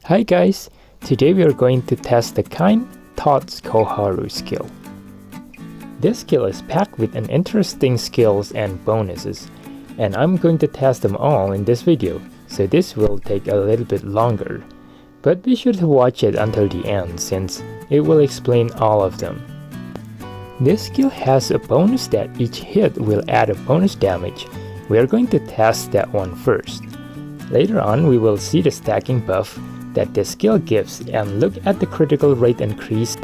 Hi guys, today we are going to test the Kind Thoughts Koharu skill. This skill is packed with an interesting skills and bonuses, and I'm going to test them all in this video, so this will take a little bit longer. But be sure to watch it until the end since it will explain all of them. This skill has a bonus that each hit will add a bonus damage. We are going to test that one first. Later on, we will see the stacking buff that the skill gives and look at the critical rate increase.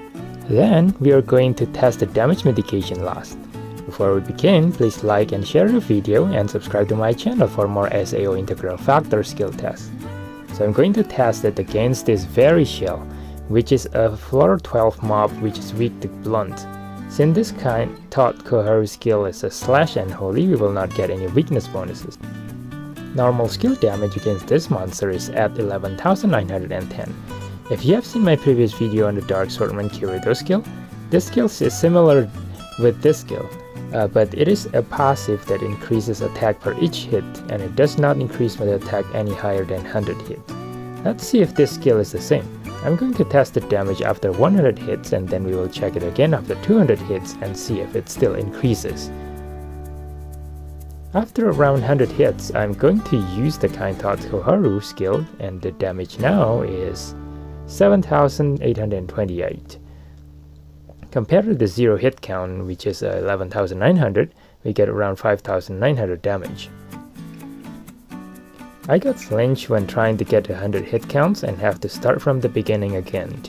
Then we are going to test the damage mitigation last. Before we begin, please like and share the video and subscribe to my channel for more SAO integral factor skill tests. So I'm going to test it against this very shell, which is a floor 12 mob which is weak to blunt. Since this Kind Thoughts Koharu skill is a slash and holy, we will not get any weakness bonuses. Normal skill damage against this monster is at 11,910. If you have seen my previous video on the Dark Swordsman Kirito skill, this skill is similar with this skill, but it is a passive that increases attack per each hit, and it does not increase my attack any higher than 100 hits. Let's see if this skill is the same. I'm going to test the damage after 100 hits, and then we will check it again after 200 hits and see if it still increases. After around 100 hits, I'm going to use the Kind Thoughts Koharu skill, and the damage now is 7,828. Compared to the 0 hit count, which is 11,900, we get around 5,900 damage. I got flinched when trying to get 100 hit counts and have to start from the beginning again.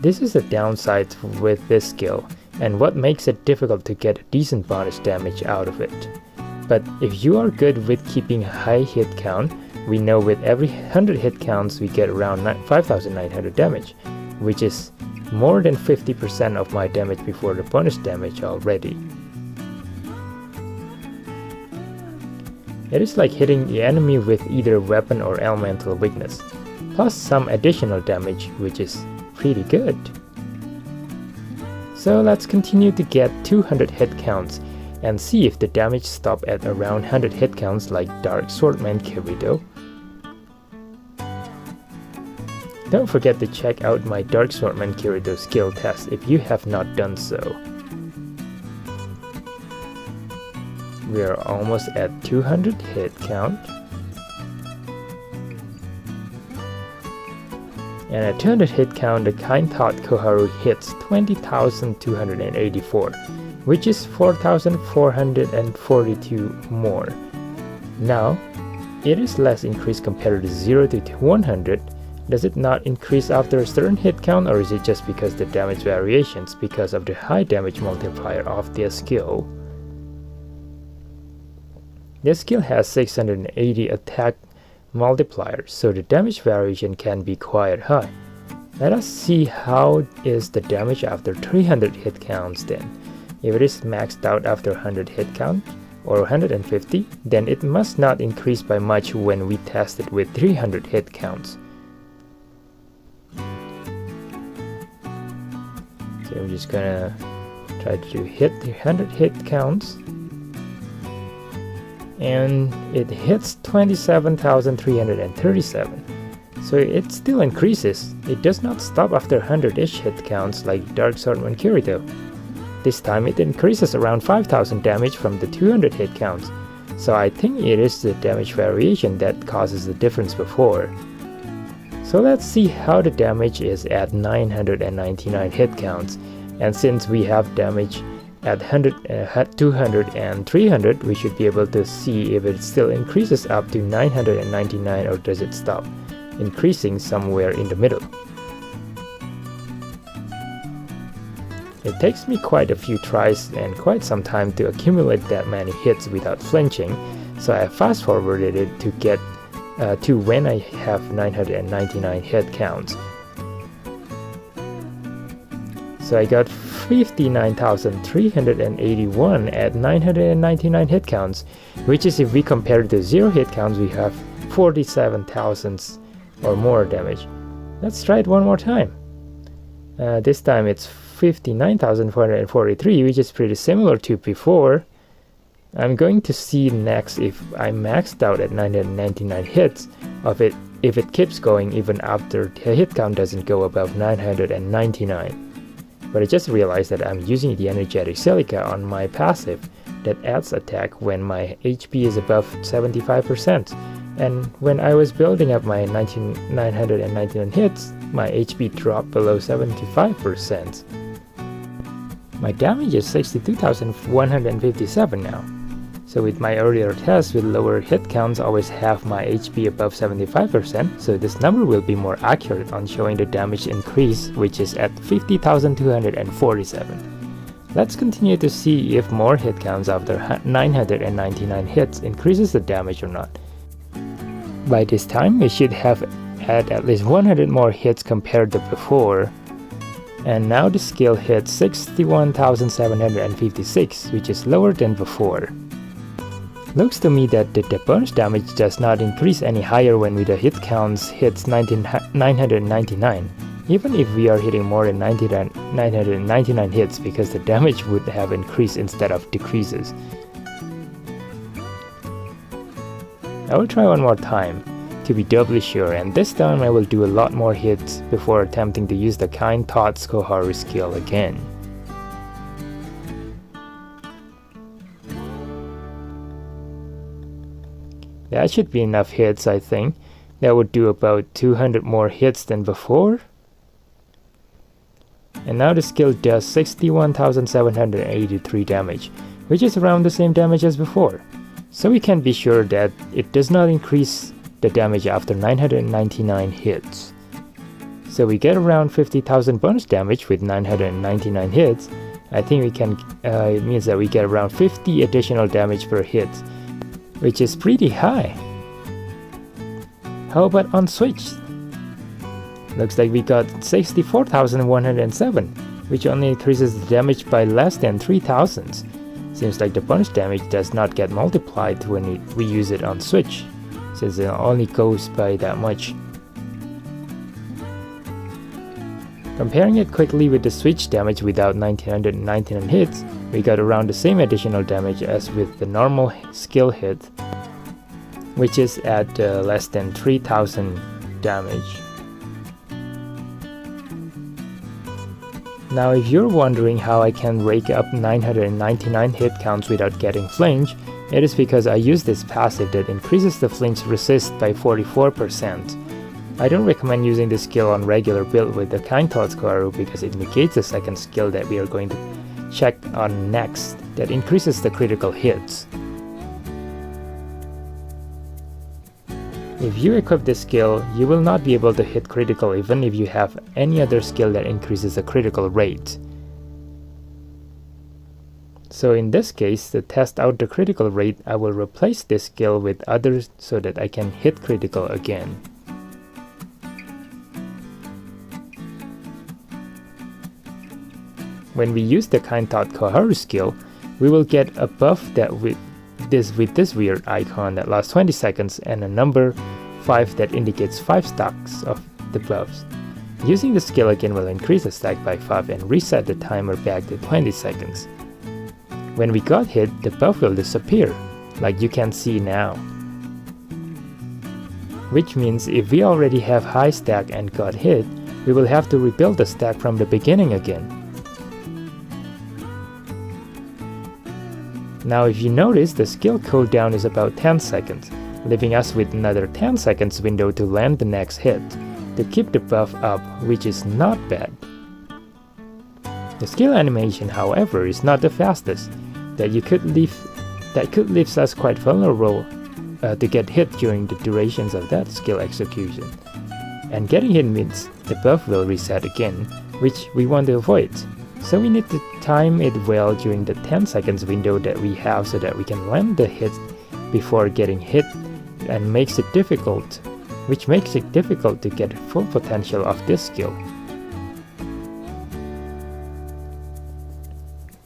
This is the downside with this skill, and what makes it difficult to get a decent bonus damage out of it. But if you are good with keeping a high hit count, we know with every 100 hit counts we get around 5,900 damage, which is more than 50% of my damage before the bonus damage already. It is like hitting the enemy with either weapon or elemental weakness, plus some additional damage, which is pretty good. So let's continue to get 200 hit counts and see if the damage stops at around 100 hit counts like Dark Swordsman Kirito. Don't forget to check out my Dark Swordsman Kirito skill test if you have not done so. We are almost at 200 hit count. And at 200 hit count, the Kind Thoughts Koharu hits 20,284, which is 4,442 more. Now, it is less increased compared to 0 to 100. Does it not increase after a certain hit count, or is it just because the damage variations because of the high damage multiplier of this skill? This skill has 680 attack multipliers, so the damage variation can be quite high. Let us see how is the damage after 300 hit counts then. If it is maxed out after 100 hit count or 150, then it must not increase by much when we test it with 300 hit counts. So I'm just gonna try to hit the 100 hit counts. And it hits 27,337, so it still increases. It does not stop after 100-ish hit counts like Dark Swordsman Kirito. This time it increases around 5,000 damage from the 200 hit counts, so I think it is the damage variation that causes the difference before. So let's see how the damage is at 999 hit counts, and since we have damage at 100, 200 and 300, we should be able to see if it still increases up to 999 or does it stop increasing somewhere in the middle. It takes me quite a few tries and quite some time to accumulate that many hits without flinching, so I fast forwarded it to get to when I have 999 hit counts. So I got 59,381 at 999 hit counts, which is if we compare to 0 hit counts, we have 47,000 or more damage. Let's try it one more time. This time it's 59,443, which is pretty similar to before. I'm going to see next if I maxed out at 999 hits, if it keeps going even after the hit count doesn't go above 999. But I just realized that I'm using the energetic silica on my passive that adds attack when my HP is above 75%. And when I was building up my 999 hits, my HP dropped below 75%. My damage is 62,157 now. So with my earlier test with lower hit counts always have my HP above 75%, so this number will be more accurate on showing the damage increase, which is at 50,247. Let's continue to see if more hit counts after 999 hits increases the damage or not. By this time, we should have had at least 100 more hits compared to before. And now the skill hits 61,756, which is lower than before. Looks to me that the bonus damage does not increase any higher when the hit counts hits 999, even if we are hitting more than 999 hits, because the damage would have increased instead of decreases. I will try one more time to be doubly sure, and this time I will do a lot more hits before attempting to use the Kind Thoughts Koharu skill again. That should be enough hits, I think. That would do about 200 more hits than before. And now the skill does 61,783 damage, which is around the same damage as before. So we can be sure that it does not increase the damage after 999 hits. So we get around 50,000 bonus damage with 999 hits. I think we can, it means that we get around 50 additional damage per hit, which is pretty high. How about on Switch? Looks like we got 64,107, which only increases the damage by less than 3,000. Seems like the bonus damage does not get multiplied when we use it on Switch, since it only goes by that much. Comparing it quickly with the Switch damage without 999 hits, we got around the same additional damage as with the normal skill hit, which is at less than 3,000 damage. Now if you're wondering how I can rake up 999 hit counts without getting flinch, it is because I use this passive that increases the flinch resist by 44%. I don't recommend using this skill on regular build with the Kind Thoughts Koharu because it negates the second skill that we are going to check on next that increases the critical hits. If you equip this skill, you will not be able to hit critical even if you have any other skill that increases the critical rate. So in this case, to test out the critical rate, I will replace this skill with others so that I can hit critical again. When we use the Kind Thought Koharu skill, we will get a buff that with this weird icon that lasts 20 seconds and a number 5 that indicates 5 stacks of the buffs. Using the skill again will increase the stack by 5 and reset the timer back to 20 seconds. When we got hit, the buff will disappear, like you can see now. Which means if we already have high stack and got hit, we will have to rebuild the stack from the beginning again. Now if you notice, the skill cooldown is about 10 seconds, leaving us with another 10 seconds window to land the next hit, to keep the buff up, which is not bad. The skill animation, however, is not the fastest, that could leave us quite vulnerable to get hit during the durations of that skill execution. And getting hit means the buff will reset again, which we want to avoid. So we need to time it well during the 10 seconds window that we have so that we can land the hit before getting hit, and makes it difficult to get full potential of this skill.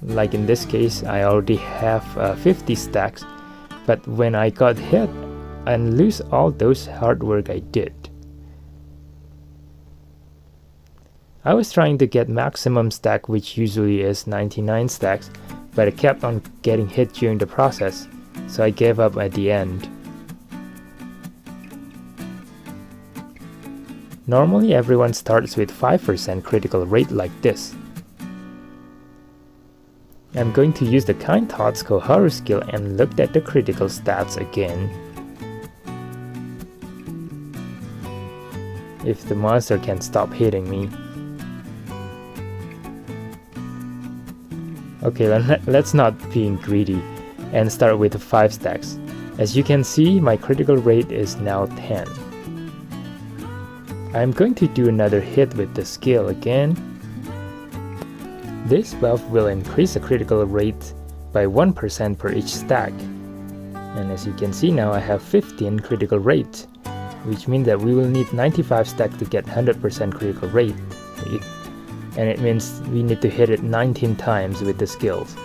Like in this case, I already have 50 stacks, but when I got hit and lose all those hard work I did. I was trying to get maximum stack, which usually is 99 stacks, but I kept on getting hit during the process, so I gave up at the end. Normally everyone starts with 5% critical rate like this. I'm going to use the Kind Thoughts Koharu skill and look at the critical stats again. If the monster can stop hitting me. Okay, let's not be greedy and start with 5 stacks. As you can see, my critical rate is now 10. I'm going to do another hit with the skill again. This buff will increase the critical rate by 1% per each stack. And as you can see now, I have 15 critical rate, which means that we will need 95 stacks to get 100% critical rate. And it means we need to hit it 19 times with the skills.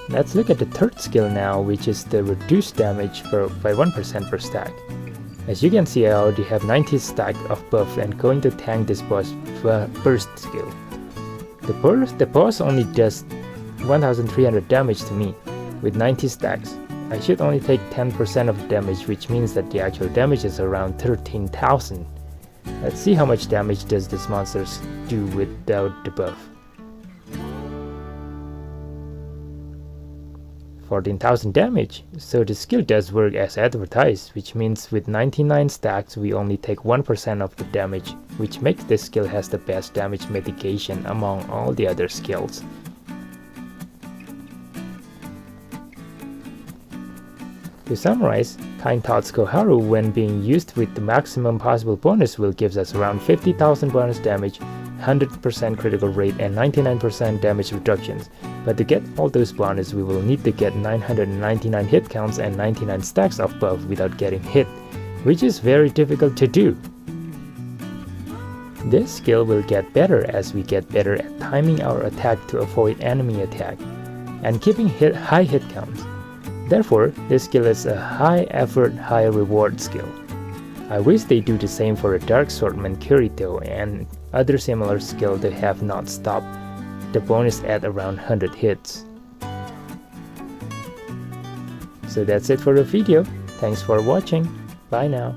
Let's look at the third skill now, which is the reduced damage by 1% per stack. As you can see, I already have 90 stack of buff and going to tank this boss burst skill. The boss only does 1300 damage to me with 90 stacks. I should only take 10% of the damage, which means that the actual damage is around 13,000. Let's see how much damage does this monster do without the buff. 14,000 damage, so the skill does work as advertised, which means with 99 stacks we only take 1% of the damage, which makes this skill has the best damage mitigation among all the other skills. To summarize, Kind Thoughts Koharu, when being used with the maximum possible bonus, will give us around 50,000 bonus damage, 100% critical rate and 99% damage reductions. But to get all those bonuses, we will need to get 999 hit counts and 99 stacks of buff without getting hit, which is very difficult to do. This skill will get better as we get better at timing our attack to avoid enemy attack and keeping high hit counts. Therefore, this skill is a high effort, high reward skill. I wish they do the same for a Dark Swordman Kirito and other similar skill that have not stopped the bonus at around 100 hits. So that's it for the video. Thanks for watching. Bye now.